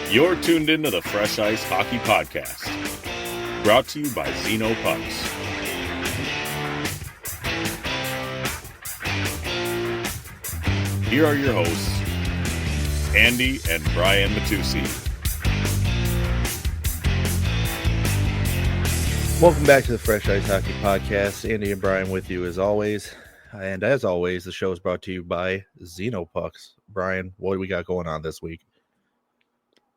You're tuned into the Fresh Ice Hockey Podcast, brought to you by Zeno Pucks. Here are your hosts, Andy and Brian Matusi. Welcome back to the Fresh Ice Hockey Podcast. Andy and Brian with you as always. And as always, the show is brought to you by Zeno Pucks. Brian, what do we got going on this week?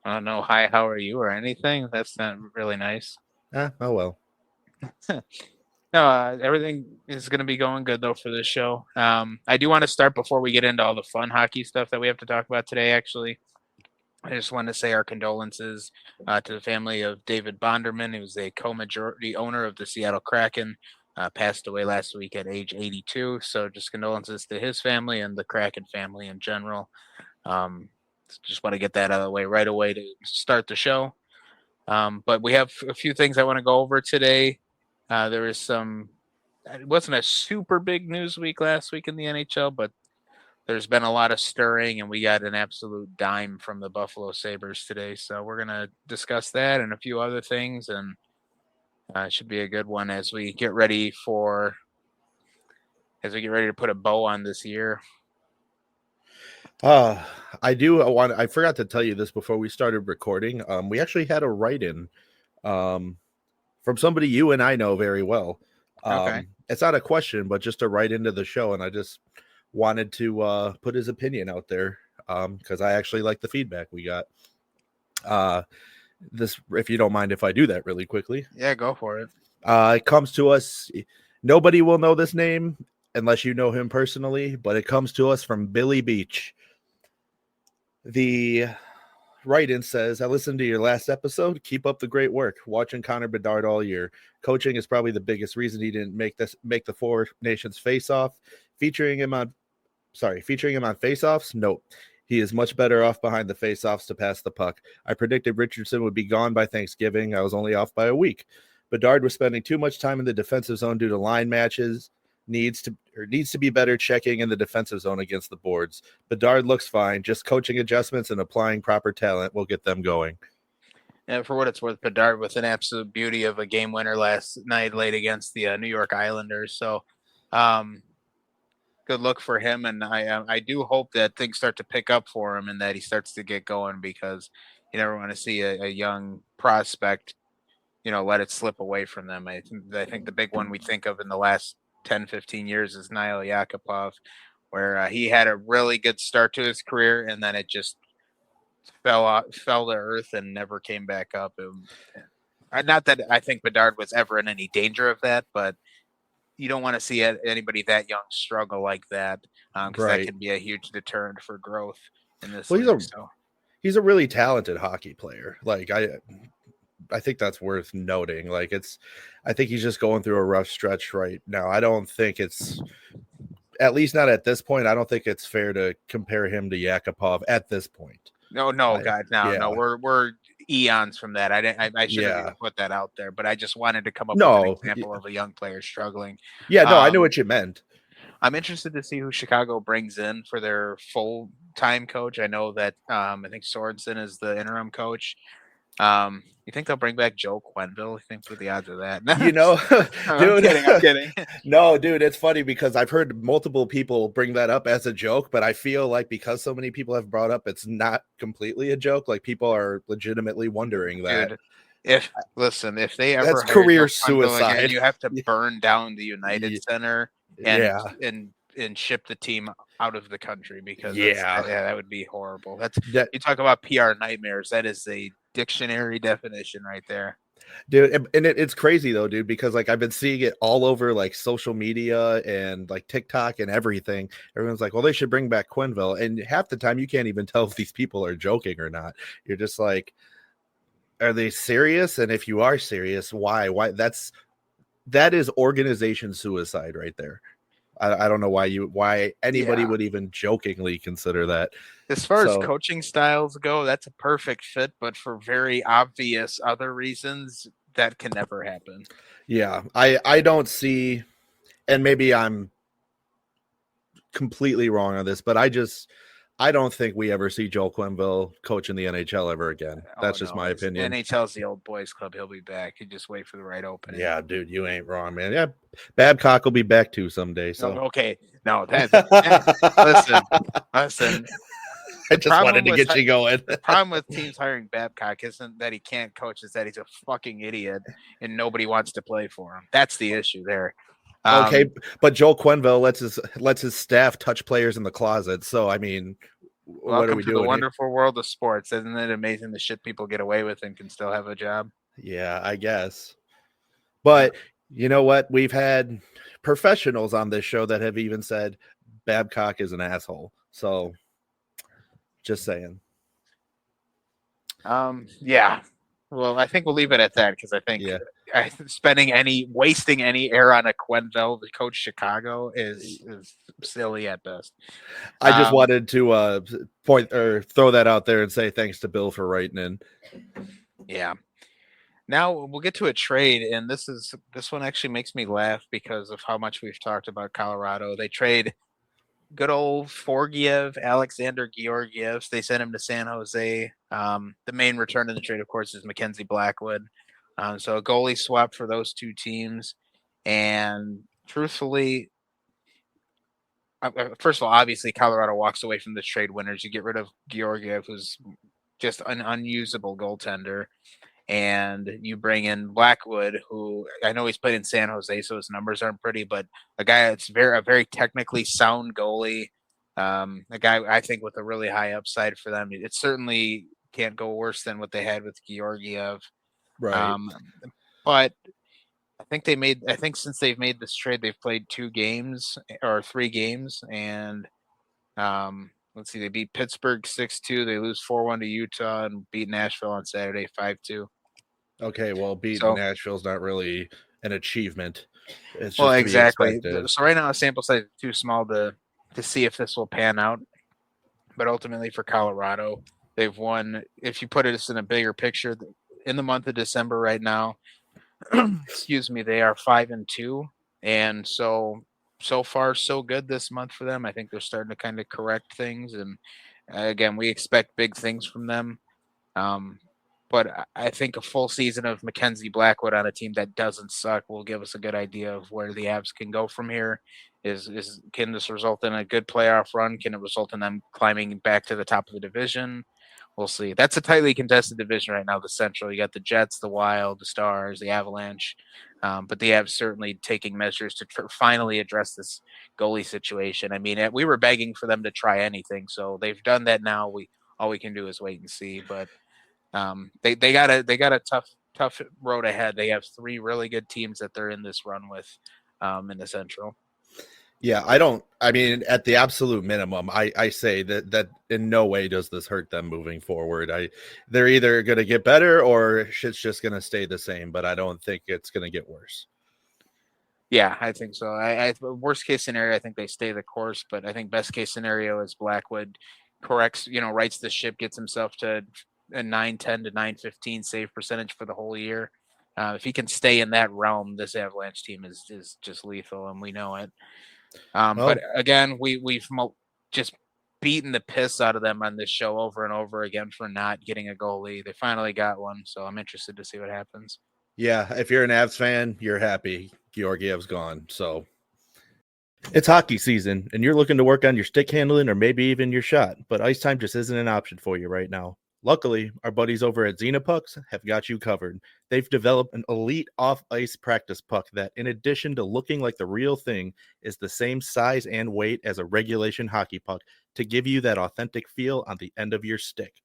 I don't know. Hi, how are you or anything? That's not really nice. Oh well. No, everything is going to be going good, though, for this show. I do want to start before we get into all the fun hockey stuff that we have to talk about today, actually. I just want to say our condolences to the family of David Bonderman, who was a co-majority owner of the Seattle Kraken, passed away last week at age 82. So just condolences to his family and the Kraken family in general. Just want to get that out of the way right away to start the show. But we have a few things I want to go over today. There was it wasn't a super big news week last week in the NHL, but there's been a lot of stirring, and we got an absolute dime from the Buffalo Sabres today. So we're going to discuss that and a few other things, and it should be a good one as we get ready to put a bow on this year. I forgot to tell you this before we started recording. We actually had a write-in from somebody you and I know very well. Okay. It's not a question, but just to write into the show, and I just wanted to put his opinion out there because I actually like the feedback we got. This, if you don't mind if I do that really quickly. Yeah, go for it. It comes to us. Nobody will know this name unless you know him personally, but it comes to us from Billy Beach. The write-in says, I listened to your last episode. Keep up the great work. Watching Connor Bedard all year. Coaching is probably the biggest reason he didn't make the Four Nations face-off. Featuring him on face-offs? Nope. He is much better off behind the face-offs to pass the puck. I predicted Richardson would be gone by Thanksgiving. I was only off by a week. Bedard was spending too much time in the defensive zone due to line matches. Needs to be better checking in the defensive zone against the boards. Bedard looks fine. Just coaching adjustments and applying proper talent will get them going. And for what it's worth, Bedard with an absolute beauty of a game winner last night late against the New York Islanders. So good look for him. And I do hope that things start to pick up for him and that he starts to get going, because you never want to see a young prospect, let it slip away from them. I think the big one we think of in the last 10, 15 years is Nail Yakupov, where he had a really good start to his career and then it just fell to earth and never came back up. Not that I think Bedard was ever in any danger of that, but you don't want to see anybody that young struggle like that, because that can be a huge deterrent for growth in this league. He's a really talented hockey player. Like I think that's worth noting. I think he's just going through a rough stretch right now. I don't think it's, at least not at this point, I don't think it's fair to compare him to Yakupov at this point. No, we're eons from that. I should have even put that out there, but I just wanted to come up with an example of a young player struggling. Yeah, no, I knew what you meant. I'm interested to see who Chicago brings in for their full-time coach. I know that I think Sorensen is the interim coach. You think they'll bring back Joe Quenneville? I think what the odds of that? Dude, I'm kidding. No, dude, it's funny because I've heard multiple people bring that up as a joke, but I feel like because so many people have brought up, it's not completely a joke. Like, people are legitimately wondering that. Dude, if they ever, that's career suicide. Again, you have to burn down the United Center and ship the team out of the country, because that would be horrible. You talk about PR nightmares. That is a dictionary definition right there, dude. And it's crazy though, dude, because I've been seeing it all over social media and TikTok and everything. Everyone's like, well, they should bring back Quenneville, and half the time you can't even tell if these people are joking or not. You're just like, are they serious? And if you are serious, why that is organization suicide right there. I don't know why anybody would even jokingly consider that. As far as coaching styles go, that's a perfect fit, but for very obvious other reasons, that can never happen. Yeah, I don't see, and maybe I'm completely wrong on this, but I don't think we ever see Joel Quenneville coach in the NHL ever again. That's just my opinion. NHL's the old boys club. He'll be back. You just wait for the right opening. Yeah, dude, you ain't wrong, man. Yeah, Babcock will be back too someday. So okay, no, listen. I just wanted to get you going. The problem with teams hiring Babcock isn't that he can't coach; it's that he's a fucking idiot and nobody wants to play for him. That's the issue there. Okay, but Joel Quenneville lets his staff touch players in the closet. So I mean, what are we doing? Welcome to the wonderful world of sports. Isn't it amazing the shit people get away with and can still have a job? Yeah, I guess. But you know what? We've had professionals on this show that have even said Babcock is an asshole. So just saying. Yeah. Well, I think we'll leave it at that because I think wasting any air on a Quenneville to coach Chicago is silly at best. I just wanted to throw that out there and say thanks to Bill for writing in. Yeah. Now we'll get to a trade, and this one actually makes me laugh because of how much we've talked about Colorado. They trade good old Alexander Georgiev. They sent him to San Jose. The main return in the trade, of course, is Mackenzie Blackwood. So a goalie swap for those two teams. And truthfully, first of all, obviously Colorado walks away from this trade winners. You get rid of Georgiev, who's just an unusable goaltender. And you bring in Blackwood, who I know he's played in San Jose, so his numbers aren't pretty, but a guy that's a very technically sound goalie, a guy I think with a really high upside for them. It certainly can't go worse than what they had with Georgiev. Right. But I think since they've made this trade, they've played 3 games, and let's see, they beat Pittsburgh 6-2. They lose 4-1 to Utah and beat Nashville on Saturday 5-2. Okay, well, beating Nashville's not really an achievement. It's just exactly. So right now, the sample size is too small to see if this will pan out. But ultimately, for Colorado, they've won. If you put it in a bigger picture, in the month of December right now, excuse me, they are 5-2, and so far so good this month for them. I think they're starting to kind of correct things, and again, we expect big things from them. But I think a full season of Mackenzie Blackwood on a team that doesn't suck will give us a good idea of where the Avs can go from here. Can this result in a good playoff run? Can it result in them climbing back to the top of the division? We'll see. That's a tightly contested division right now, the Central. You got the Jets, the Wild, the Stars, the Avalanche. But the Avs certainly taking measures to finally address this goalie situation. I mean, we were begging for them to try anything, so they've done that now. All we can do is wait and see. But they got a tough road ahead. They have 3 really good teams that they're in this run with in the Central. Yeah, I mean, at the absolute minimum, I say that in no way does this hurt them moving forward. They're either going to get better or shit's just going to stay the same, but I don't think it's going to get worse. Yeah, I think so. Worst case scenario, I think they stay the course, but I think best case scenario is Blackwood rights the ship, gets himself to a 910 to 915 save percentage for the whole year. If he can stay in that realm, this Avalanche team is just lethal, and we know it. But again, we've just beaten the piss out of them on this show over and over again for not getting a goalie. They finally got one, so I'm interested to see what happens. Yeah, if you're an Avs fan, you're happy Georgiev's gone. So it's hockey season, and you're looking to work on your stick handling or maybe even your shot, but ice time just isn't an option for you right now. Luckily, our buddies over at Xenopucks have got you covered. They've developed an elite off-ice practice puck that, in addition to looking like the real thing, is the same size and weight as a regulation hockey puck to give you that authentic feel on the end of your stick.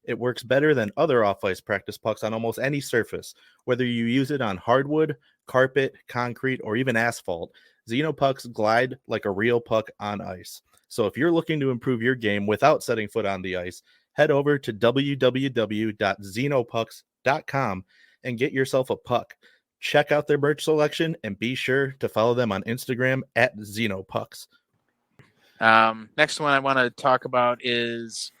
It works better than other off-ice practice pucks on almost any surface, whether you use it on hardwood, carpet, concrete, or even asphalt. Xenopucks glide like a real puck on ice. So if you're looking to improve your game without setting foot on the ice, head over to www.xenopucks.com and get yourself a puck. Check out their merch selection and be sure to follow them on Instagram at Xenopucks. Next one I want to talk about is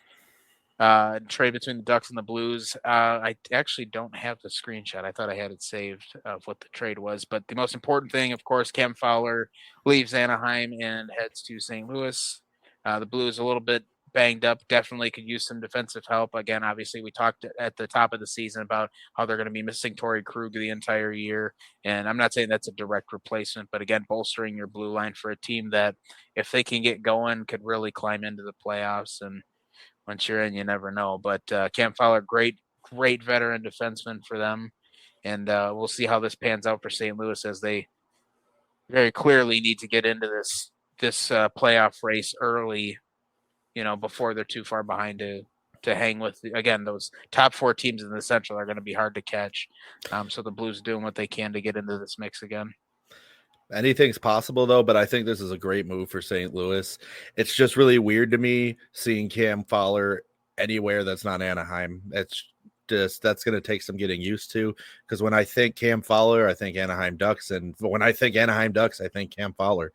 trade between the Ducks and the Blues. I actually don't have the screenshot. I thought I had it saved of what the trade was. But the most important thing, of course, Cam Fowler leaves Anaheim and heads to St. Louis. The Blues a little bit banged up, definitely could use some defensive help. Again, obviously, we talked at the top of the season about how they're going to be missing Torrey Krug the entire year. And I'm not saying that's a direct replacement, but again, bolstering your blue line for a team that, if they can get going, could really climb into the playoffs. And once you're in, you never know. But Cam Fowler, great veteran defenseman for them. And we'll see how this pans out for St. Louis, as they very clearly need to get into this playoff race early, before they're too far behind to hang with. Again, those top 4 teams in the Central are going to be hard to catch. So the Blues doing what they can to get into this mix again. Anything's possible, though, but I think this is a great move for St. Louis. It's just really weird to me seeing Cam Fowler anywhere that's not Anaheim. That's going to take some getting used to, because when I think Cam Fowler, I think Anaheim Ducks, and when I think Anaheim Ducks, I think Cam Fowler.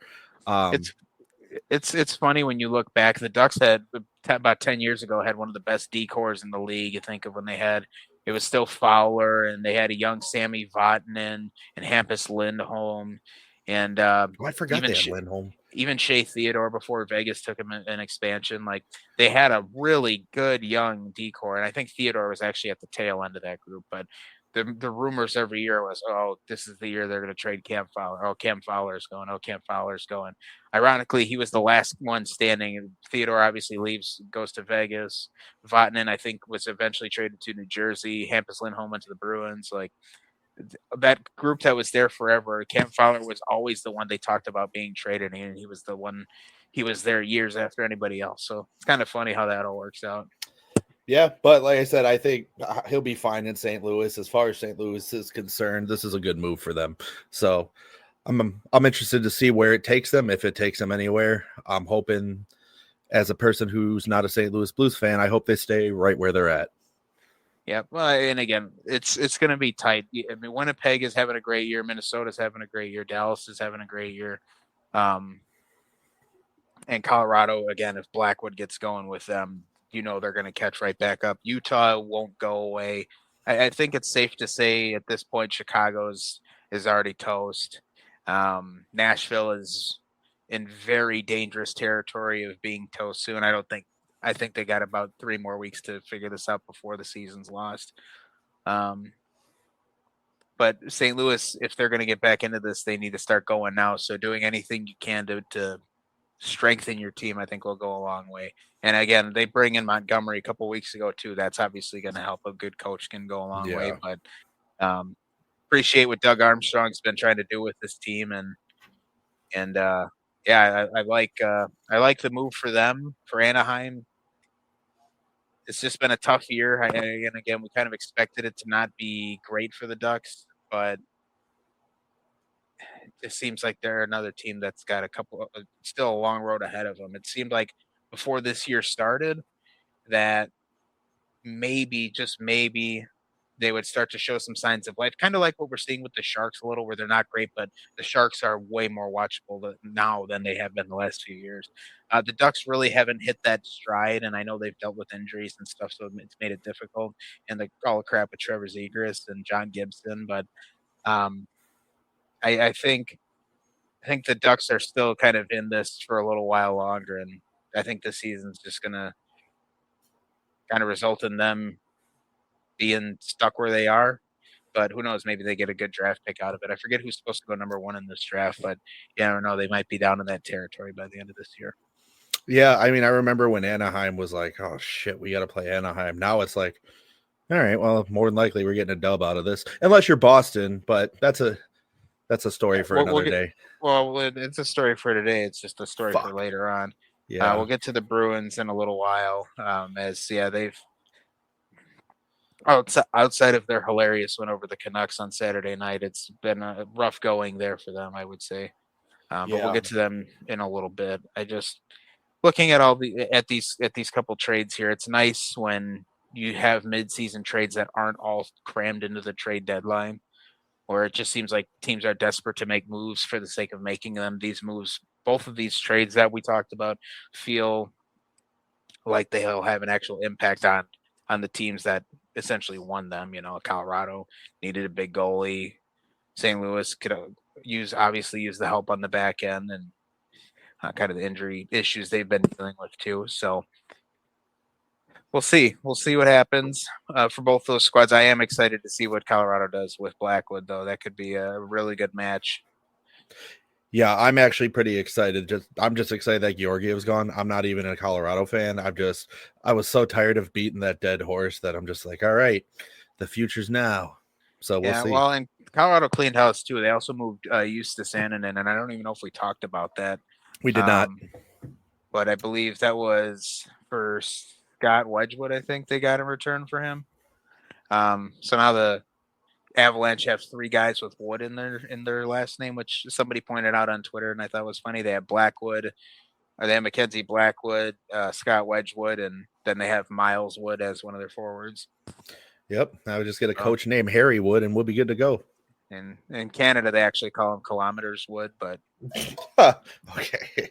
It's funny when you look back. The Ducks had about 10 years ago had one of the best D-cores in the league. You think of when it was still Fowler, and they had a young Sammy Vatanen and Hampus Lindholm, and I forgot they had Lindholm. Even Shea Theodore before Vegas took him an expansion. Like, they had a really good young D-core, and I think Theodore was actually at the tail end of that group. But the rumors every year was, oh, this is the year they're going to trade Cam Fowler. Oh, Cam Fowler's going. Oh, Cam Fowler's going. Ironically, he was the last one standing. Theodore obviously leaves, goes to Vegas. Vatanen, I think, was eventually traded to New Jersey. Hampus Lindholm went to the Bruins. Like, that group that was there forever. Cam Fowler was always the one they talked about being traded, and he was the one. He was there years after anybody else. So it's kind of funny how that all works out. Yeah, but like I said, I think he'll be fine in St. Louis. As far as St. Louis is concerned, this is a good move for them. So I'm interested to see where it takes them, if it takes them anywhere. I'm hoping, as a person who's not a St. Louis Blues fan, I hope they stay right where they're at. Yeah, well, and again, it's going to be tight. I mean, Winnipeg is having a great year. Minnesota's having a great year. Dallas is having a great year. And Colorado, again, if Blackwood gets going with them, they're going to catch right back up. Utah won't go away. I think it's safe to say at this point, Chicago is already toast. Nashville is in very dangerous territory of being toast soon. I think they got about 3 more weeks to figure this out before the season's lost. But St. Louis, if they're going to get back into this, they need to start going now. So doing anything you can to strengthen your team, I think, will go a long way. And again, they bring in Montgomery a couple weeks ago too. That's obviously going to help. A good coach can go a long way. But appreciate what Doug Armstrong's been trying to do with this team, and I like the move for them, for Anaheim. It's just been a tough year. And again, we kind of expected it to not be great for the Ducks, but it just seems like they're another team that's got still a long road ahead of them. It seemed like before this year started that maybe, just maybe, they would start to show some signs of life, kind of like what we're seeing with the Sharks a little, where they're not great, but the Sharks are way more watchable now than they have been the last few years. The Ducks really haven't hit that stride, and I know they've dealt with injuries and stuff, so it's made it difficult. And all the crap with Trevor Zegras and John Gibson, but I think the Ducks are still kind of in this for a little while longer, and I think this season's just going to kind of result in them being stuck where they are. But who knows? Maybe they get a good draft pick out of it. I forget who's supposed to go number 1 in this draft, but I don't know. They might be down in that territory by the end of this year. Yeah, I mean, I remember when Anaheim was like, oh, shit, we got to play Anaheim. Now it's like, all right, well, more than likely we're getting a dub out of this. Unless you're Boston, but that's a story for another day. Well, it's a story for today. It's just a story for later on. Yeah, we'll get to the Bruins in a little while. They've outside of their hilarious win over the Canucks on Saturday night, it's been a rough going there for them, I would say. But we'll get to them in a little bit. I just looking at these couple trades here. It's nice when you have mid-season trades that aren't all crammed into the trade deadline, where it just seems like teams are desperate to make moves for the sake of making them. These moves, both of these trades that we talked about, feel like they'll have an actual impact on the teams that essentially won them. Colorado needed a big goalie. St. Louis could use the help on the back end and kind of the injury issues they've been dealing with too. So we'll see. We'll see what happens for both those squads. I am excited to see what Colorado does with Blackwood, though. That could be a really good match. Yeah, I'm actually pretty excited. I'm just excited that Georgiev's gone. I'm not even a Colorado fan. I was so tired of beating that dead horse that I'm just like, all right, the future's now. So we'll see. Well, and Colorado cleaned house too. They also moved Eustace Annan in, and I don't even know if we talked about that. We did not. But I believe that was for Scott Wedgwood, I think they got in return for him. So now the Avalanche have 3 guys with Wood in their last name, which somebody pointed out on Twitter, and I thought was funny. They have Blackwood, or they have Mackenzie Blackwood, Scott Wedgwood, and then they have Miles Wood as one of their forwards. Yep, I would just get a coach named Harry Wood, and we'll be good to go. And in Canada, they actually call him Kilometers Wood, but okay.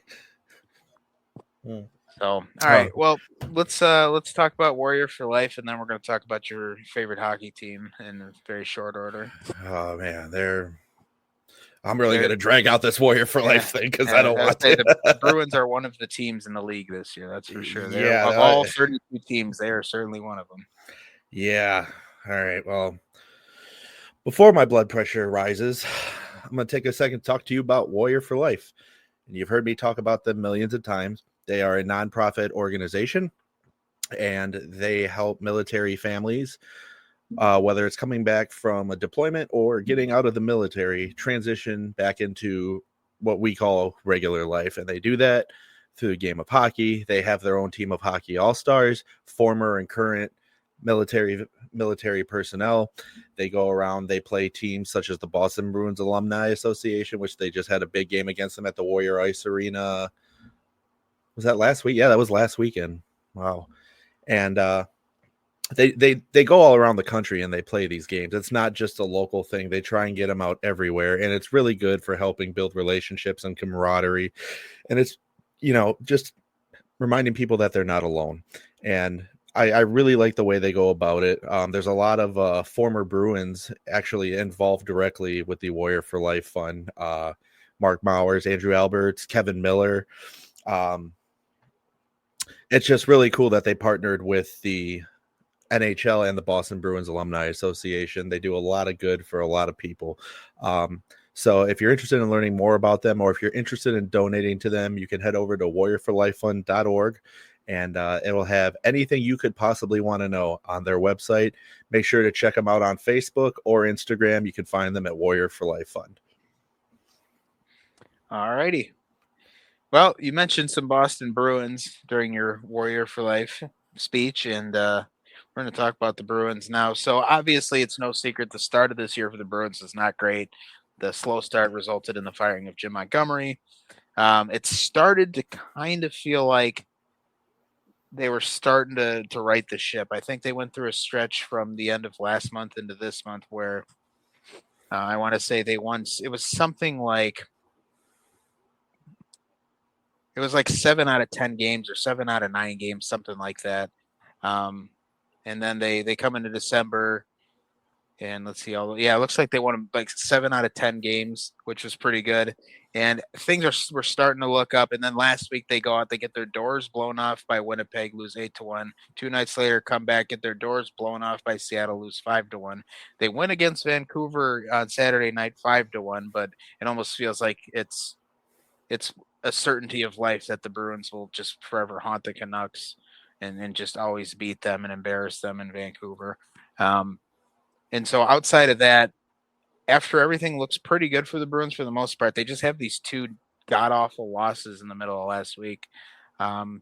So, all right. Well, let's talk about Warrior for Life, and then we're going to talk about your favorite hockey team in very short order. Oh man, I'm really going to drag out this Warrior for Life thing because I don't want to. The Bruins are one of the teams in the league this year. That's for sure. Of all 32 teams, they are certainly one of them. Yeah. All right. Well, before my blood pressure rises, I'm going to take a second to talk to you about Warrior for Life. And you've heard me talk about them millions of times. They are a nonprofit organization, and they help military families, whether it's coming back from a deployment or getting out of the military, transition back into what we call regular life. And they do that through the game of hockey. They have their own team of hockey all-stars, former and current military personnel. They go around, they play teams such as the Boston Bruins Alumni Association, which they just had a big game against them at the Warrior Ice Arena. Was that last week? Yeah, that was last weekend. Wow. And they go all around the country and they play these games. It's not just a local thing. They try and get them out everywhere, and it's really good for helping build relationships and camaraderie. And it's, just reminding people that they're not alone. And I really like the way they go about it. There's a lot of former Bruins actually involved directly with the Warrior for Life Fund. Mark Mowers, Andrew Alberts, Kevin Miller. It's just really cool that they partnered with the NHL and the Boston Bruins Alumni Association. They do a lot of good for a lot of people. So if you're interested in learning more about them, or if you're interested in donating to them, you can head over to warriorforlifefund.org. And it will have anything you could possibly want to know on their website. Make sure to check them out on Facebook or Instagram. You can find them at Warrior for Life Fund. All righty. Well, you mentioned some Boston Bruins during your Warrior for Life speech, and we're going to talk about the Bruins now. So obviously it's no secret the start of this year for the Bruins is not great. The slow start resulted in the firing of Jim Montgomery. It started to kind of feel like they were starting to right the ship. I think they went through a stretch from the end of last month into this month where I want to say they won. It was something like, it was like 7 out of 10 games or 7 out of 9 games, something like that. And then they come into December, and let's see, it looks like they won like 7 out of 10 games, which was pretty good. And things were starting to look up. And then last week they go out, they get their doors blown off by Winnipeg, lose 8-1. 2 nights later, come back, get their doors blown off by Seattle, lose 5-1. They win against Vancouver on Saturday night, 5-1. But it almost feels like it's a certainty of life that the Bruins will just forever haunt the Canucks and just always beat them and embarrass them in Vancouver. And so outside of that, after everything looks pretty good for the Bruins for the most part, they just have these 2 god-awful losses in the middle of last week.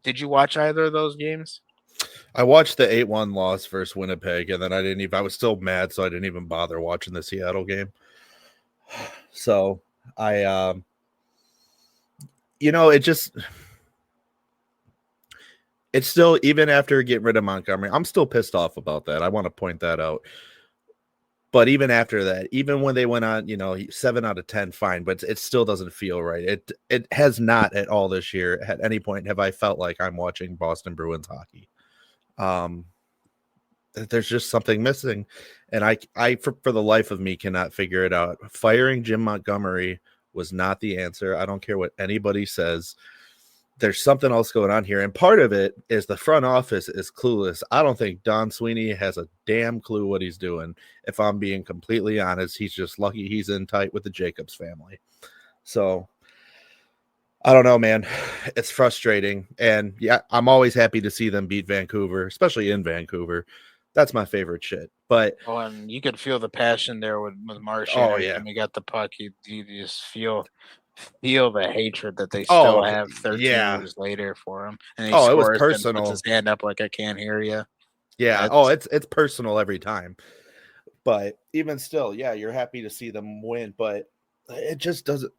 Did you watch either of those games? I watched the 8-1 loss versus Winnipeg, and then I was still mad, so I didn't even bother watching the Seattle game. So it's still, even after getting rid of Montgomery, I'm still pissed off about that. I want to point that out. But even after that, even when they went on, 7 out of 10, fine, but it still doesn't feel right. It has not at all this year. At any point have I felt like I'm watching Boston Bruins hockey. There's just something missing, and I for the life of me cannot figure it out. Firing Jim Montgomery was not the answer. I don't care what anybody says. there's something else going on here. And part of it is the front office is clueless. I don't think Don Sweeney has a damn clue what he's doing. If I'm being completely honest, he's just lucky he's in tight with the Jacobs family. So I don't know, man. It's frustrating. And yeah, I'm always happy to see them beat Vancouver, especially in Vancouver. That's my favorite shit. But and you could feel the passion there with Martian. Oh, yeah. When we got the puck, you just feel the hatred that they still have 13 years later for him. And he it was scores personal. and puts his hand up like, I can't hear you. Yeah. It's personal every time. But even still, yeah, you're happy to see them win. But it just doesn't.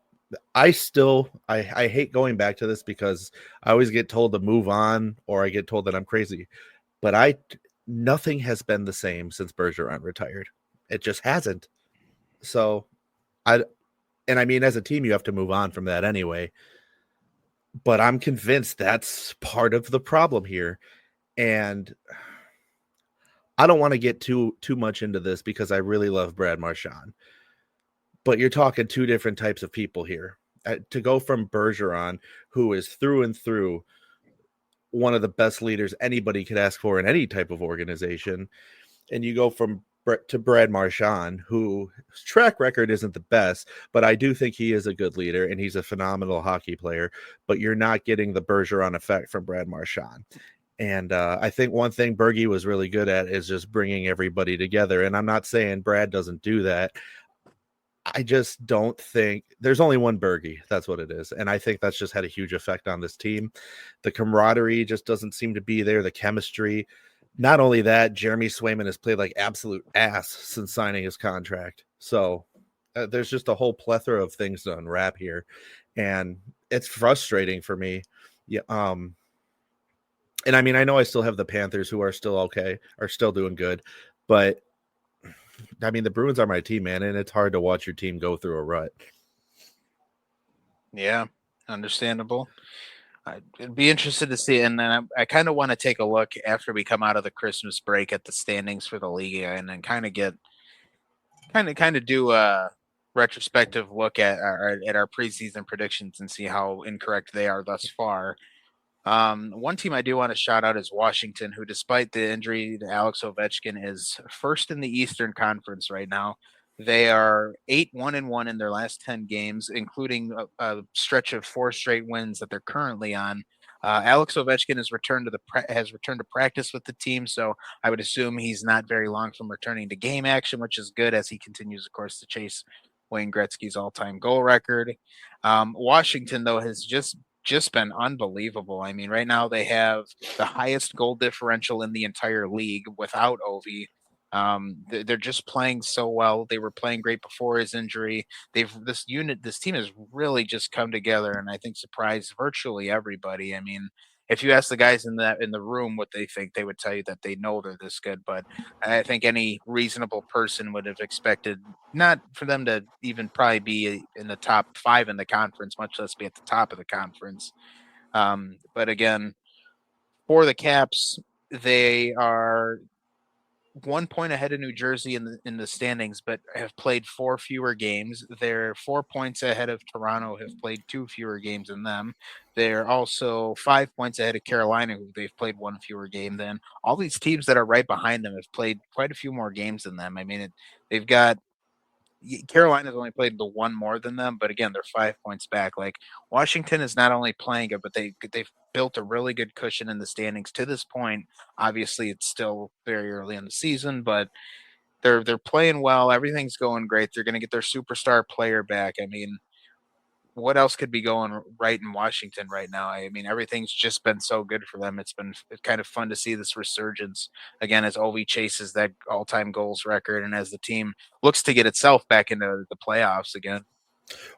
I hate going back to this because I always get told to move on, or I get told that I'm crazy. But nothing has been the same since Bergeron retired. It just hasn't. So I mean, as a team, you have to move on from that anyway. But I'm convinced that's part of the problem here. And I don't want to get too much into this because I really love Brad Marchand. But you're talking two different types of people here. To go from Bergeron, who is through and through one of the best leaders anybody could ask for in any type of organization, and you go to Brad Marchand, whose track record isn't the best, but I do think he is a good leader and he's a phenomenal hockey player, but you're not getting the Bergeron effect from Brad Marchand. And I think one thing Bergie was really good at is just bringing everybody together. And I'm not saying Brad doesn't do that. I just don't think there's only one Bergie. That's what it is. And I think that's just had a huge effect on this team. The camaraderie just doesn't seem to be there. The chemistry. Not only that, Jeremy Swayman has played like absolute ass since signing his contract. So there's just a whole plethora of things to unwrap here. And it's frustrating for me. Yeah. And I mean, I know I still have the Panthers who are still okay, are still doing good, but I mean, the Bruins are my team, man, and it's hard to watch your team go through a rut. Yeah, understandable. I'd be interested to see, and then I kind of want to take a look after we come out of the Christmas break at the standings for the league, and then kind of do a retrospective look at our preseason predictions and see how incorrect they are thus far. One team I do want to shout out is Washington, who, despite the injury to Alex Ovechkin, is first in the Eastern Conference right now. They are 8-1-1 in their last 10 games, including a stretch of 4 straight wins that they're currently on. Alex Ovechkin has returned to practice with the team, so I would assume he's not very long from returning to game action, which is good as he continues, of course, to chase Wayne Gretzky's all-time goal record. Washington, though, has just been unbelievable. I mean, right now they have the highest goal differential in the entire league without Ovi. They're just playing so well. They were playing great before his injury. This team has really just come together, and I think surprised virtually everybody. I mean, if you ask the guys in the room what they think, they would tell you that they know they're this good. But I think any reasonable person would have expected not for them to even probably be in the top 5 in the conference, much less be at the top of the conference. But again, for the Caps, they are 1 point ahead of New Jersey in the standings, but have played 4 fewer games. They're 4 points ahead of Toronto, have played 2 fewer games than them. They're also 5 points ahead of Carolina, who they've played 1 fewer game than. All these teams that are right behind them have played quite a few more games than them. I mean, they've got Carolina's only played the 1 more than them, but again, they're 5 points back. Like, Washington is not only playing good, but they've built a really good cushion in the standings to this point. Obviously, it's still very early in the season, but they're playing well. Everything's going great. They're going to get their superstar player back. I mean, what else could be going right in Washington right now? I mean, everything's just been so good for them. It's kind of fun to see this resurgence again as Ovi chases that all-time goals record and as the team looks to get itself back into the playoffs again.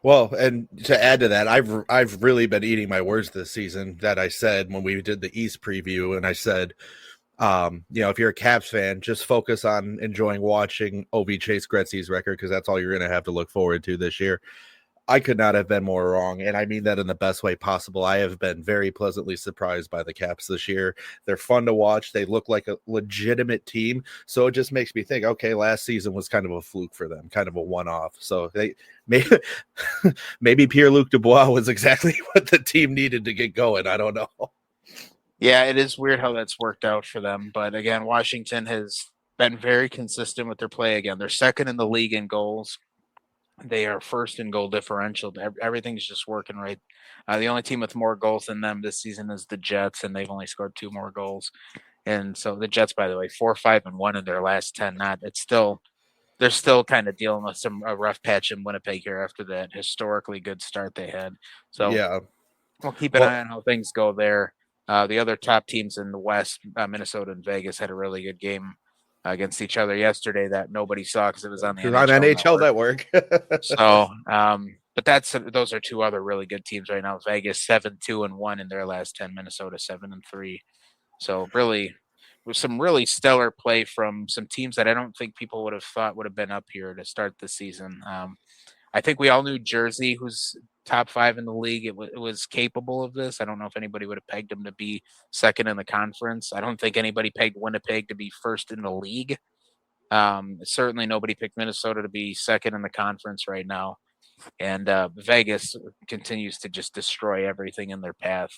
Well, and to add to that, I've really been eating my words this season that I said when we did the East preview, and I said, if you're a Caps fan, just focus on enjoying watching Ovi chase Gretzky's record because that's all you're going to have to look forward to this year. I could not have been more wrong, and I mean that in the best way possible. I have been very pleasantly surprised by the Caps this year. They're fun to watch. They look like a legitimate team, so it just makes me think, okay, last season was kind of a fluke for them, kind of a one-off. So they maybe Pierre-Luc Dubois was exactly what the team needed to get going. I don't know. Yeah, it is weird how that's worked out for them. But again, Washington has been very consistent with their play. Again, they're second in the league in goals. They are first in goal differential. Everything's just working right. The only team with more goals than them this season is the Jets, and they've only scored 2 more goals. And so the Jets, by the way, 4-5-1 in their last 10. They're still kind of dealing with a rough patch in Winnipeg here after that historically good start they had. So Yeah. we'll keep an eye on how things go there. The other top teams in the West, Minnesota and Vegas, had a really good game against each other yesterday that nobody saw because it was on the NHL Network. So, but those are 2 other really good teams right now. Vegas 7-2-1 in their last 10. Minnesota 7-3. So really, with some really stellar play from some teams that I don't think people would have thought would have been up here to start the season. I think we all knew Jersey, who's top 5 in the league, it was capable of this. I don't know if anybody would have pegged them to be second in the conference. I don't think anybody pegged Winnipeg to be first in the league. Certainly nobody picked Minnesota to be second in the conference right now. And Vegas continues to just destroy everything in their path,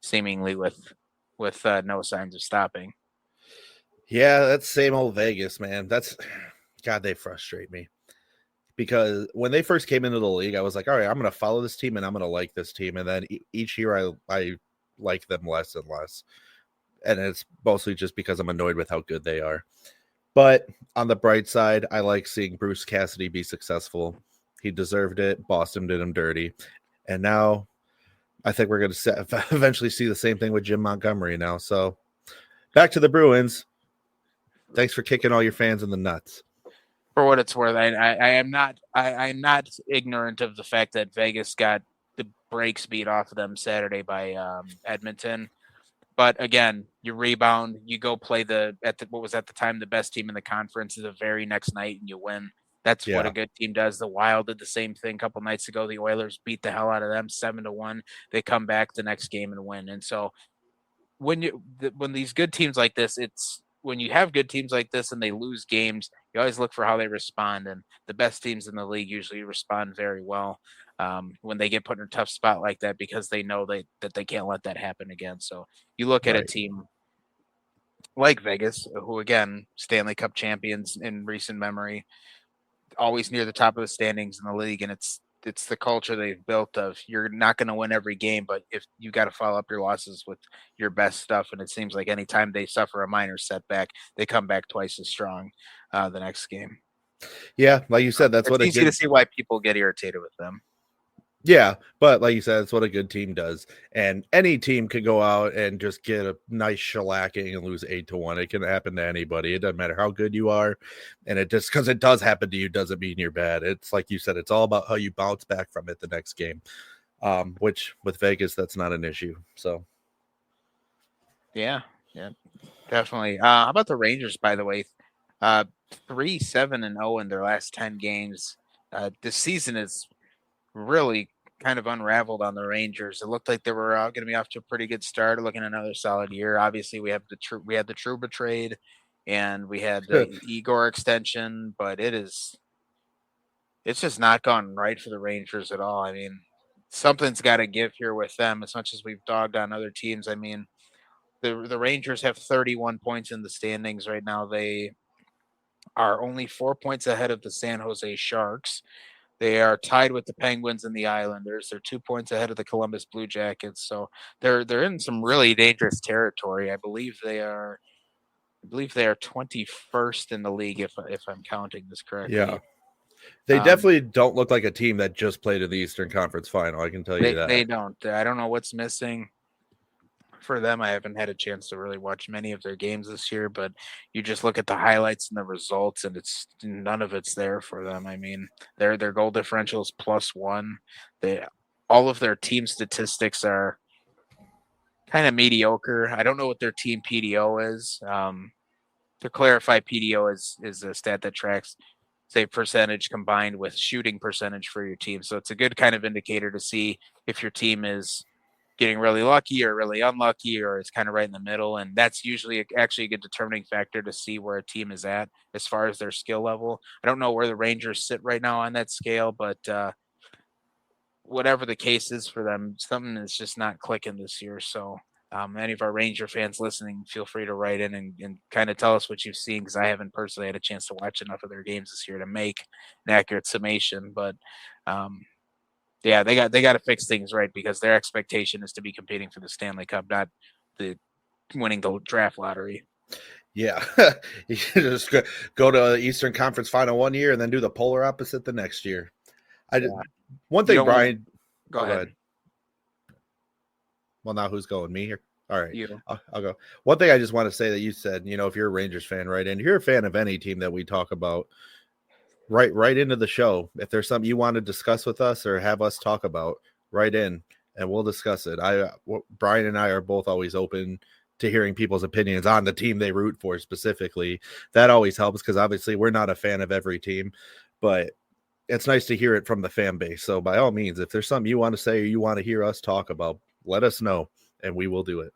seemingly with no signs of stopping. Yeah, that's same old Vegas, man. God, they frustrate me. Because when they first came into the league, I was like, all right, I'm going to follow this team and I'm going to like this team. And then each year I like them less and less. And it's mostly just because I'm annoyed with how good they are. But on the bright side, I like seeing Bruce Cassidy be successful. He deserved it. Boston did him dirty. And now I think we're going to eventually see the same thing with Jim Montgomery now. So back to the Bruins. Thanks for kicking all your fans in the nuts. For what it's worth, I'm not ignorant of the fact that Vegas got the brakes beat off of them Saturday by Edmonton. But again, you rebound, you go play what was at the time the best team in the conference the very next night, and you win. That's what a good team does. The Wild did the same thing a couple nights ago. The Oilers beat the hell out of them 7-1. They come back the next game and win. And so when these good teams like this, when you have good teams like this and they lose games, you always look for how they respond. And the best teams in the league usually respond very well when they get put in a tough spot like that because they know that they can't let that happen again. So you look at a team like Vegas, who again, Stanley Cup champions in recent memory, always near the top of the standings in the league, and it's the culture they've built of you're not going to win every game, but if you got to follow up your losses with your best stuff, and it seems like anytime they suffer a minor setback, they come back twice as strong the next game. Yeah, like you said, that's it's easy to see why people get irritated with them. Yeah, but like you said, it's what a good team does. And any team could go out and just get a nice shellacking and lose 8-1. It can happen to anybody. It doesn't matter how good you are. And it just because it does happen to you doesn't mean you're bad. It's like you said, it's all about how you bounce back from it the next game. Which with Vegas, that's not an issue. So yeah, definitely. How about the Rangers, by the way? 3-7-0 in their last 10 games. This season is really kind of unraveled on the Rangers. It looked like they were going to be off to a pretty good start, looking at another solid year. Obviously, we had the Trouba trade, and we had the Igor extension, but it's just not gone right for the Rangers at all. I mean, something's got to give here with them. As much as we've dogged on other teams, I mean, the Rangers have 31 points in the standings right now. They are only 4 points ahead of the San Jose Sharks. They are tied with the Penguins and the Islanders. They're 2 points ahead of the Columbus Blue Jackets. So they're in some really dangerous territory. I believe they are 21st in the league if I'm counting this correctly. Yeah. They definitely don't look like a team that just played in the Eastern Conference Final. I can tell you that. They don't. I don't know what's missing for them. I haven't had a chance to really watch many of their games this year, but you just look at the highlights and the results, and none of it's there for them. I mean, their goal differential is +1. All of their team statistics are kind of mediocre. I don't know what their team PDO is. To clarify, PDO is a stat that tracks save percentage combined with shooting percentage for your team. So it's a good kind of indicator to see if your team is getting really lucky or really unlucky, or it's kind of right in the middle. And that's usually actually a good determining factor to see where a team is at as far as their skill level. I don't know where the Rangers sit right now on that scale, but whatever the case is for them, something is just not clicking this year. So any of our Ranger fans listening, feel free to write in and kind of tell us what you've seen, because I haven't personally had a chance to watch enough of their games this year to make an accurate summation. But yeah, they got to fix things right, because their expectation is to be competing for the Stanley Cup, not the winning the draft lottery. Yeah, you just go to the Eastern Conference Final one year and then do the polar opposite the next year. One thing, Brian. Go ahead. Well, now who's going? Me here? All right, you. I'll go. One thing I just want to say that you said, if you're a Rangers fan, right, and you're a fan of any team that we talk about, right into the show. If there's something you want to discuss with us or have us talk about, write in and we'll discuss it. Brian and I are both always open to hearing people's opinions on the team they root for specifically. That always helps, because obviously we're not a fan of every team, but it's nice to hear it from the fan base. So by all means, if there's something you want to say or you want to hear us talk about, let us know and we will do it.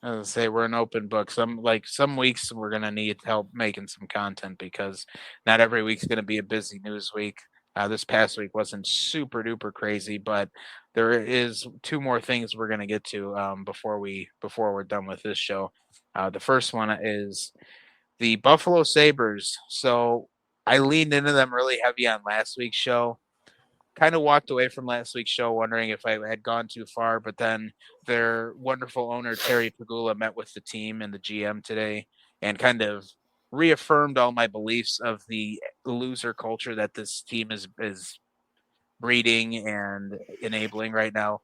I was say we're an open book. Some weeks we're gonna need help making some content, because not every week's gonna be a busy news week. This past week wasn't super duper crazy, but there is two more things we're gonna get to before we're done with this show. The first one is the Buffalo Sabres. So I leaned into them really heavy on last week's show. Kind of walked away from last week's show wondering if I had gone too far, but then their wonderful owner, Terry Pagula, met with the team and the GM today and kind of reaffirmed all my beliefs of the loser culture that this team is breeding and enabling right now.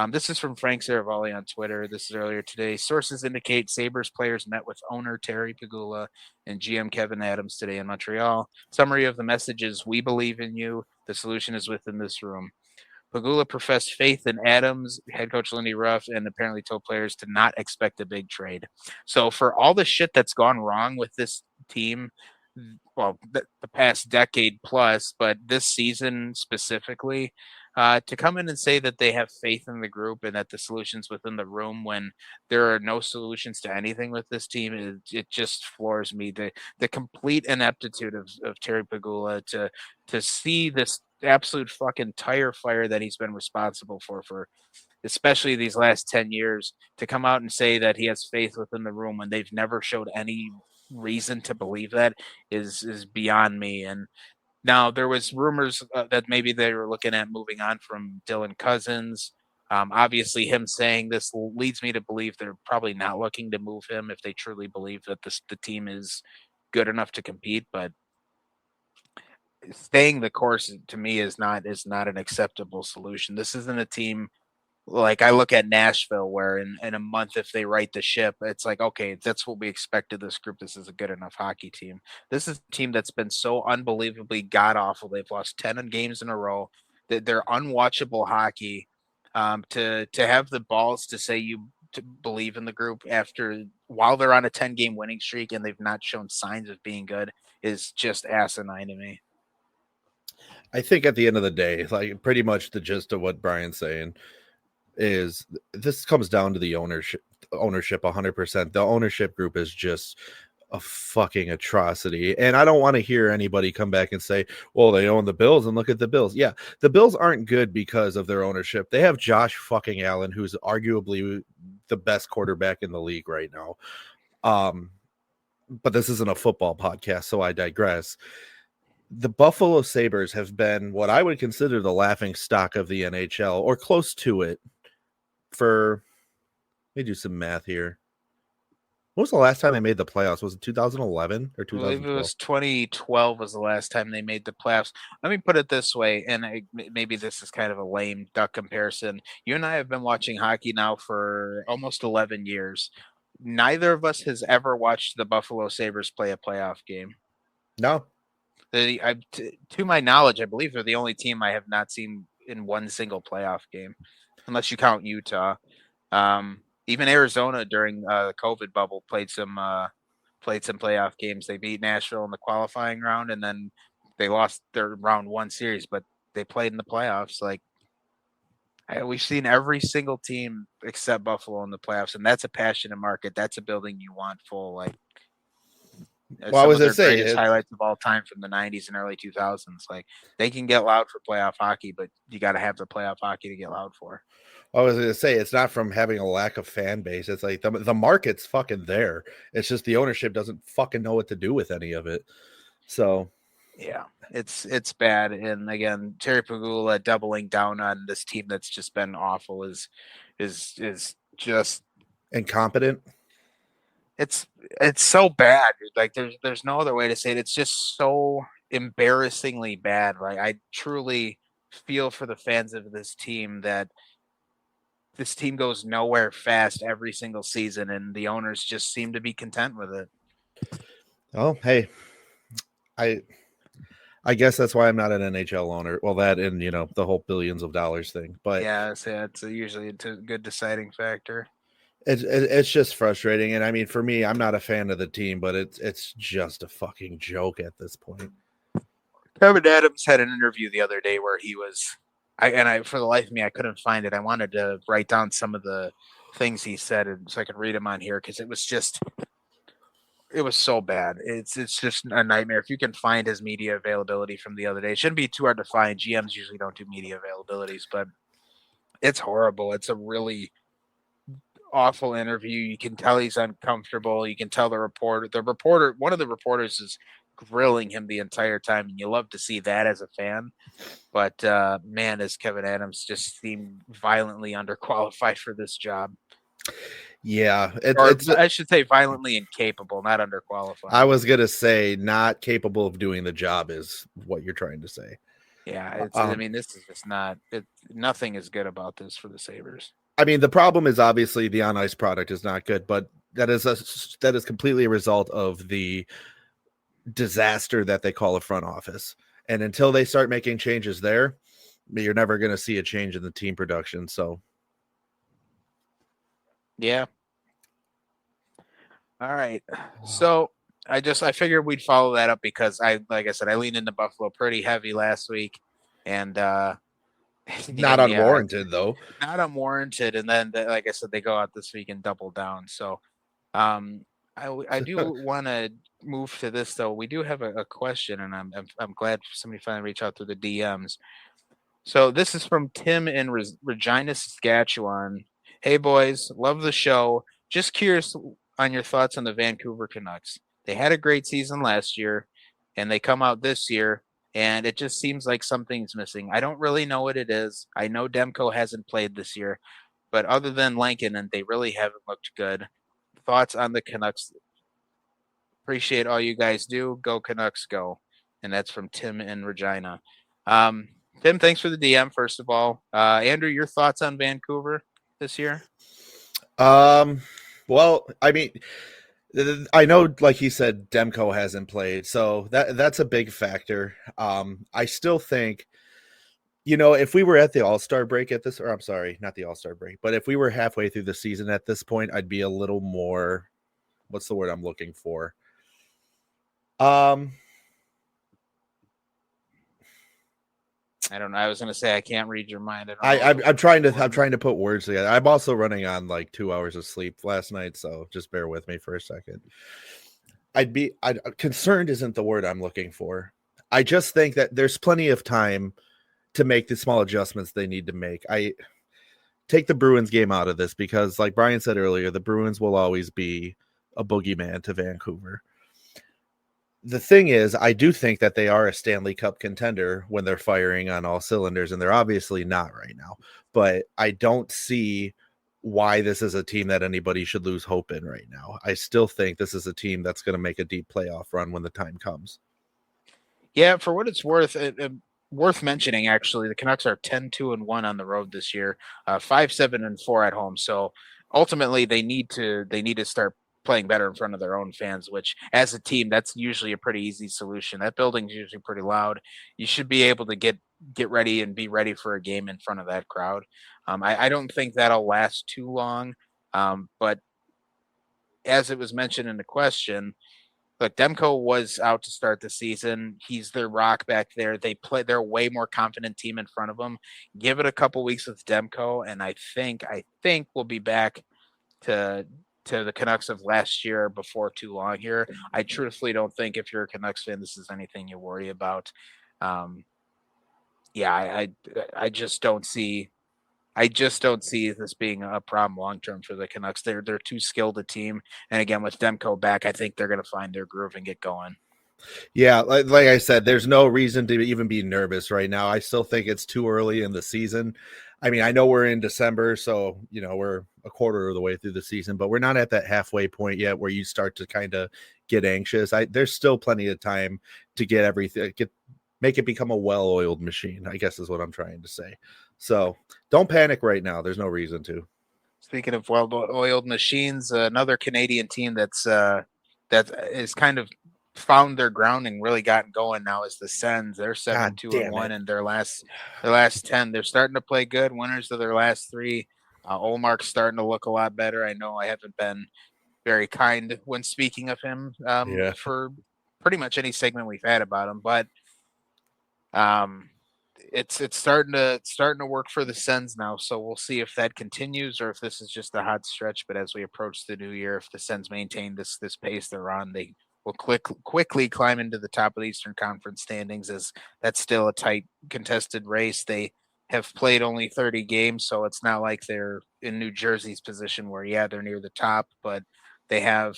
This is from Frank Saravalli on Twitter. This is earlier today. Sources indicate Sabres players met with owner Terry Pagula and GM Kevin Adams today in Montreal. Summary of the message is, "We believe in you. The solution is within this room." Pagula professed faith in Adams, head coach Lindy Ruff, and apparently told players to not expect a big trade. So for all the shit that's gone wrong with this team, well, the past decade plus, but this season specifically, to come in and say that they have faith in the group and that the solution's within the room when there are no solutions to anything with this team, it just floors me. The complete ineptitude of Terry Pagula to see this absolute fucking tire fire that he's been responsible for especially these last 10 years, to come out and say that he has faith within the room when they've never showed any reason to believe that is beyond me. And now there was rumors that maybe they were looking at moving on from Dylan Cousins. Obviously, him saying this leads me to believe they're probably not looking to move him if they truly believe that the team is good enough to compete. But staying the course to me is not an acceptable solution. This isn't a team like I look at Nashville, where in a month, if they right the ship, it's like, okay, that's what we expect of this group. This is a good enough hockey team. This is a team that's been so unbelievably god awful. They've lost 10 games in a row. That they're unwatchable hockey. To have the balls to say you to believe in the group while they're on a 10-game winning streak and they've not shown signs of being good is just asinine to me. I think at the end of the day, like pretty much the gist of what Brian's saying is this comes down to the ownership 100%. The ownership group is just a fucking atrocity. And I don't want to hear anybody come back and say, well, they own the Bills and look at the Bills. Yeah, the Bills aren't good because of their ownership. They have Josh fucking Allen, who's arguably the best quarterback in the league right now. But this isn't a football podcast, so I digress. The Buffalo Sabres have been what I would consider the laughing stock of the NHL, or close to it, for, let me do some math here. When was the last time they made the playoffs? Was it 2011 or 2012? I believe it was 2012 was the last time they made the playoffs. Let me put it this way, and maybe this is kind of a lame duck comparison. You and I have been watching hockey now for almost 11 years. Neither of us has ever watched the Buffalo Sabres play a playoff game. No. To my knowledge, I believe they're the only team I have not seen in one single playoff game, unless you count Utah. Even Arizona during the COVID bubble played some playoff games. They beat Nashville in the qualifying round and then they lost their round one series, but they played in the playoffs. Like we've seen every single team except Buffalo in the playoffs, and that's a passionate market. That's a building you want full. Like Well, I some was of gonna their say greatest highlights of all time from the '90s and early 2000s. Like they can get loud for playoff hockey, but you got to have the playoff hockey to get loud for. I was gonna say it's not from having a lack of fan base. It's like the market's fucking there. It's just the ownership doesn't fucking know what to do with any of it. So yeah, it's bad. And again, Terry Pagula doubling down on this team that's just been awful is just incompetent. It's so bad. Like there's no other way to say it. It's just so embarrassingly bad. Like I truly feel for the fans of this team that this team goes nowhere fast every single season, and the owners just seem to be content with it. Oh, hey, I guess that's why I'm not an NHL owner. Well, that and the whole billions of dollars thing. But yeah, it's usually a good deciding factor. It's just frustrating, and I mean, for me, I'm not a fan of the team, but it's just a fucking joke at this point. Kevin Adams had an interview the other day where he was, I for the life of me I couldn't find it. I wanted to write down some of the things he said, and so I could read them on here because it was so bad. It's just a nightmare. If you can find his media availability from the other day, it shouldn't be too hard to find. GMs usually don't do media availabilities, but it's horrible. It's a really awful interview. You can tell he's uncomfortable. You can tell one of the reporters is grilling him the entire time, and you love to see that as a fan. But man, as Kevin Adams just seemed violently underqualified for this job. Yeah, I should say violently incapable, not underqualified. I was gonna say not capable of doing the job is what you're trying to say. Yeah, I mean, this is just not. Nothing is good about this for the Sabres. I mean, the problem is obviously the on ice product is not good, but that is completely a result of the disaster that they call a front office. And until they start making changes there, you're never going to see a change in the team production. So, yeah. All right. So I figured we'd follow that up because like I said, I leaned into Buffalo pretty heavy last week, and not unwarranted though. Not unwarranted. And then, like I said, they go out this week and double down. So, I do want to move to this though. We do have a question, and I'm glad somebody finally reached out through the DMs. So this is from Tim in Regina, Saskatchewan. Hey boys, love the show. Just curious on your thoughts on the Vancouver Canucks. They had a great season last year, and they come out this year, and it just seems like something's missing. I don't really know what it is. I know Demko hasn't played this year, but other than Lankinen, they really haven't looked good. Thoughts on the Canucks? Appreciate all you guys do. Go Canucks, go. And that's from Tim in Regina. Tim, thanks for the DM, first of all. Andrew, your thoughts on Vancouver this year? Well, I mean, I know, like he said, Demko hasn't played, so that's a big factor. I still think, if we were at the All-Star break at this, or I'm sorry, not the All-Star break, but if we were halfway through the season at this point, I'd be a little more, what's the word I'm looking for? I don't know. I was going to say I can't read your mind. I'm trying to put words together. I'm also running on like 2 hours of sleep last night, so just bear with me for a second. Concerned isn't the word I'm looking for. I just think that there's plenty of time to make the small adjustments they need to make. I take the Bruins game out of this because, like Brian said earlier, the Bruins will always be a boogeyman to Vancouver. The thing is, I do think that they are a Stanley Cup contender when they're firing on all cylinders, and they're obviously not right now. But I don't see why this is a team that anybody should lose hope in right now. I still think this is a team that's going to make a deep playoff run when the time comes. Yeah, for what it's worth, worth mentioning, actually, the Canucks are 10-2-1 on the road this year, 5-7-4 at home. So ultimately, they need to start playing better in front of their own fans, which as a team, that's usually a pretty easy solution. That building's usually pretty loud. You should be able to get ready and be ready for a game in front of that crowd. I don't think that'll last too long. But as it was mentioned in the question, Look, Demko was out to start the season. He's their rock back there. They're a way more confident team in front of them. Give it a couple weeks with Demko, and I think we'll be back to the Canucks of last year before too long here. I truthfully don't think if you're a Canucks fan, this is anything you worry about. I just don't see this being a problem long term for the Canucks. They're too skilled a team, and again with Demko back, I think they're going to find their groove and get going. Yeah, like I said, there's no reason to even be nervous right now. I still think it's too early in the season. I mean, I know we're in December, so we're a quarter of the way through the season, but we're not at that halfway point yet where you start to kind of get anxious. There's still plenty of time to get everything, make it become a well-oiled machine, I guess is what I'm trying to say. So don't panic right now. There's no reason to. Speaking of well-oiled machines, another Canadian team that is kind of found their grounding, really gotten going now is the Sens. They're 7-2-1 in their last 10. They're starting to play good. Winners of their last 3. Olmark's starting to look a lot better. I know I haven't been very kind when speaking of him for pretty much any segment we've had about him, but it's starting to work for the Sens now. So we'll see if that continues or if this is just a hot stretch. But as we approach the new year, if the Sens maintain this pace they're on, they will quickly climb into the top of the Eastern Conference standings, as that's still a tight contested race. They have played only 30 games, so it's not like they're in New Jersey's position where they're near the top, but they've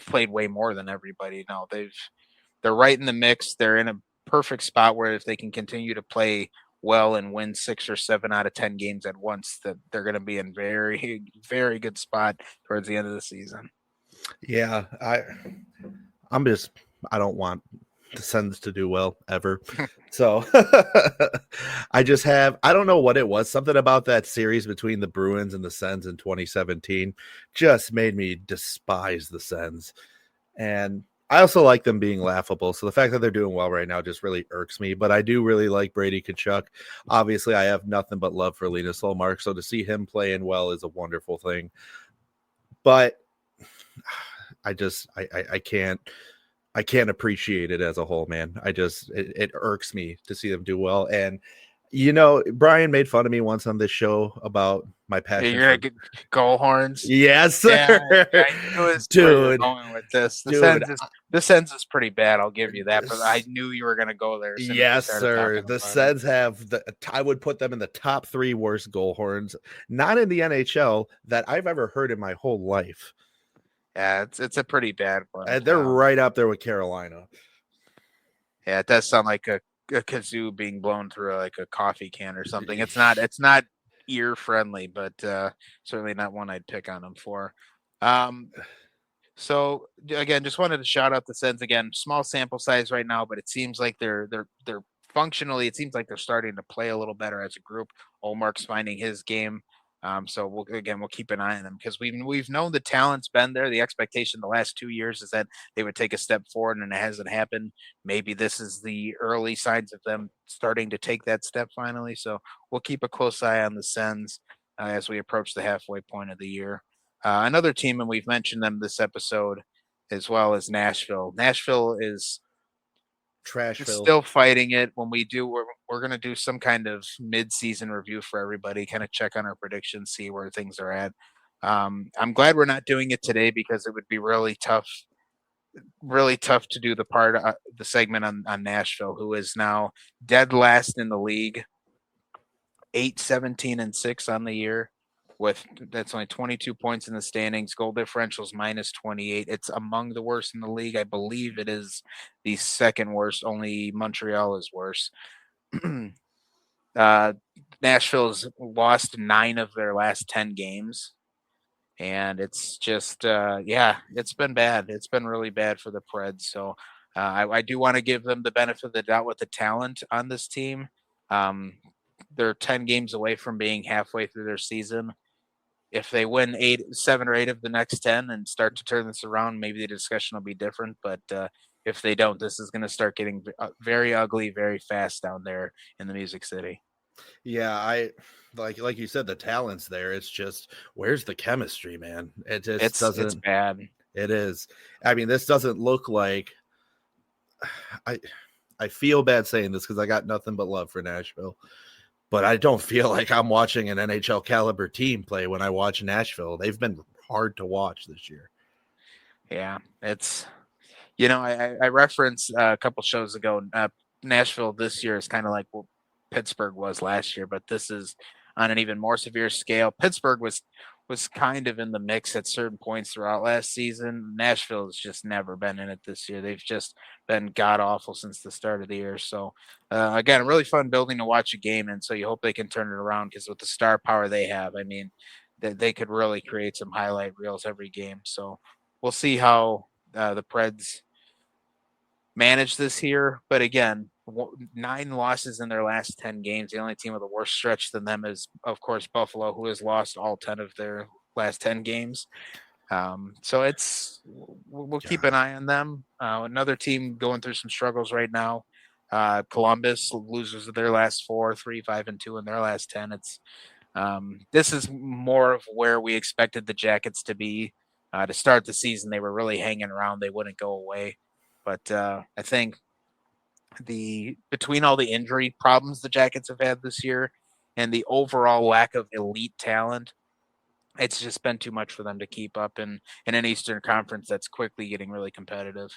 played way more than everybody. No, they're right in the mix. They're in a perfect spot where if they can continue to play well and win 6 or 7 out of 10 games at once, that they're going to be in very, very good spot towards the end of the season. Yeah, I don't want the Sens to do well ever. So I don't know what it was. Something about that series between the Bruins and the Sens in 2017 just made me despise the Sens. And I also like them being laughable. So the fact that they're doing well right now just really irks me. But I do really like Brady Tkachuk. Obviously, I have nothing but love for Linus Ullmark. So to see him playing well is a wonderful thing. But I can't appreciate it as a whole, man. It irks me to see them do well. And Brian made fun of me once on this show about my passion. You're gonna get goal horns. Yes, sir. Yeah, I knew dude. Going with this, the Sens is pretty bad. I'll give you that, but I knew you were gonna go there. Yes, sir. The Sens have I would put them in the top 3 worst goal horns, not in the NHL, that I've ever heard in my whole life. Yeah, it's a pretty bad one. And they're right up there with Carolina. Yeah, it does sound like a kazoo being blown through like a coffee can or something. It's not ear friendly, but certainly not one I'd pick on them for. So again, just wanted to shout out the Sens again. Small sample size right now, but it seems like they're functionally. It seems like they're starting to play a little better as a group. Olmark's finding his game. So we'll keep an eye on them because we've known the talent's been there. The expectation the last 2 years is that they would take a step forward, and it hasn't happened. Maybe this is the early signs of them starting to take that step finally. So we'll keep a close eye on the Sens as we approach the halfway point of the year. Another team, and we've mentioned them this episode as well, as Nashville. Nashville is still fighting it. When we do, we're going to do some kind of mid-season review for everybody, kind of check on our predictions, see where things are at. I'm glad we're not doing it today because it would be really tough to do the segment on Nashville, who is now dead last in the league, 8-17-6 on the year. That's only 22 points in the standings. Goal differentials -28. It's among the worst in the league. I believe it is the second worst. Only Montreal is worse. Nashville's lost 9 of their last 10 games. And it's just, it's been bad. It's been really bad for the Preds. So I do want to give them the benefit of the doubt with the talent on this team. They're 10 games away from being halfway through their season. If they win 7 or 8 of the next 10 and start to turn this around, maybe the discussion will be different. But if they don't, this is going to start getting very ugly very fast down there in the Music City. Yeah, I like you said, the talent's there. It's just, where's the chemistry, man? It's bad. It is. I mean, this doesn't look like I feel bad saying this because I got nothing but love for Nashville, but I don't feel like I'm watching an NHL caliber team play when I watch Nashville. They've been hard to watch this year. Yeah, it's, I referenced a couple shows ago, Nashville this year is kind of like what Pittsburgh was last year, but this is on an even more severe scale. Pittsburgh was kind of in the mix at certain points throughout last season. Nashville has just never been in it this year. They've just been god awful since the start of the year. So again, a really fun building to watch a game, and so you hope they can turn it around because with the star power they have, I mean, they could really create some highlight reels every game. So we'll see how the Preds manage this year. But again, 9 losses in their last 10 games. The only team with a worse stretch than them is, of course, Buffalo, who has lost all 10 of their last 10 games. So we'll keep an eye on them. Another team going through some struggles right now. Columbus loses their last 4, 3-5-2 in their last 10. This is more of where we expected the Jackets to be. To start the season, they were really hanging around. They wouldn't go away. But I think between all the injury problems the Jackets have had this year and the overall lack of elite talent, it's just been too much for them to keep up in an Eastern Conference that's quickly getting really competitive.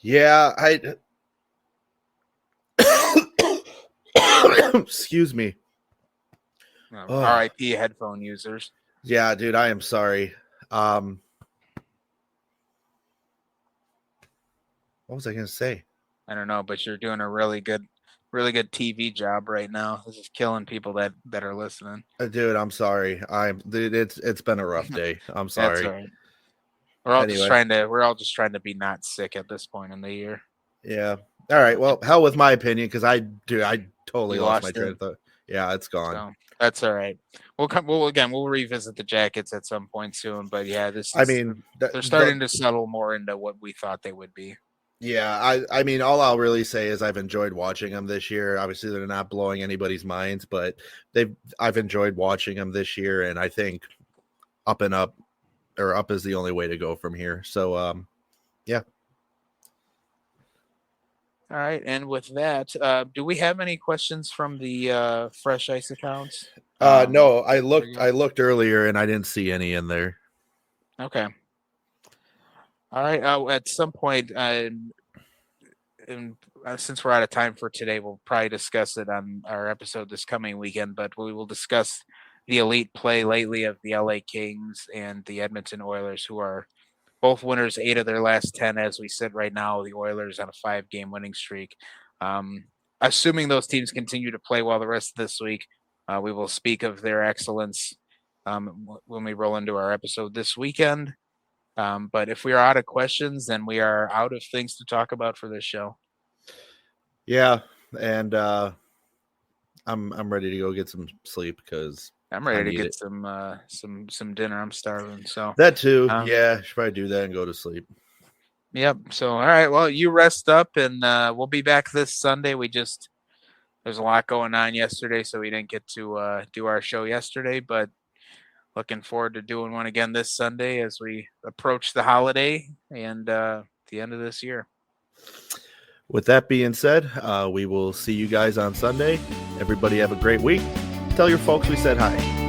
Yeah, excuse me. RIP headphone users. Yeah, dude, I am sorry. What was I going to say? I don't know, but you're doing a really good TV job right now. This is killing people that are listening. Dude, I'm sorry. It's been a rough day. I'm sorry. That's all right. We're all just trying to be not sick at this point in the year. Yeah. All right. Well, hell with my opinion, because I totally lost my train of thought. Yeah, it's gone. So, that's all right. We'll revisit the Jackets at some point soon. But yeah, they're starting to settle more into what we thought they would be. Yeah, I mean, all I'll really say is I've enjoyed watching them this year. Obviously, they're not blowing anybody's minds, but I've enjoyed watching them this year, and I think up is the only way to go from here. So, yeah. All right, and with that, do we have any questions from the Fresh Ice accounts? No, I looked earlier and I didn't see any in there. Okay. All right. At some point, since we're out of time for today, we'll probably discuss it on our episode this coming weekend. But we will discuss the elite play lately of the LA Kings and the Edmonton Oilers, who are both winners 8 of their last 10 as we sit right now. The Oilers on a 5-game winning streak. Assuming those teams continue to play well the rest of this week, we will speak of their excellence when we roll into our episode this weekend. But if we are out of questions, then we are out of things to talk about for this show. Yeah, and I'm ready to go get some sleep because I'm ready to get some dinner. I'm starving. So that too. Yeah, should probably do that and go to sleep. Yep. So all right. Well, you rest up, and we'll be back this Sunday. There's a lot going on yesterday, so we didn't get to do our show yesterday, but looking forward to doing one again this Sunday as we approach the holiday and the end of this year. With that being said, we will see you guys on Sunday. Everybody have a great week. Tell your folks we said hi.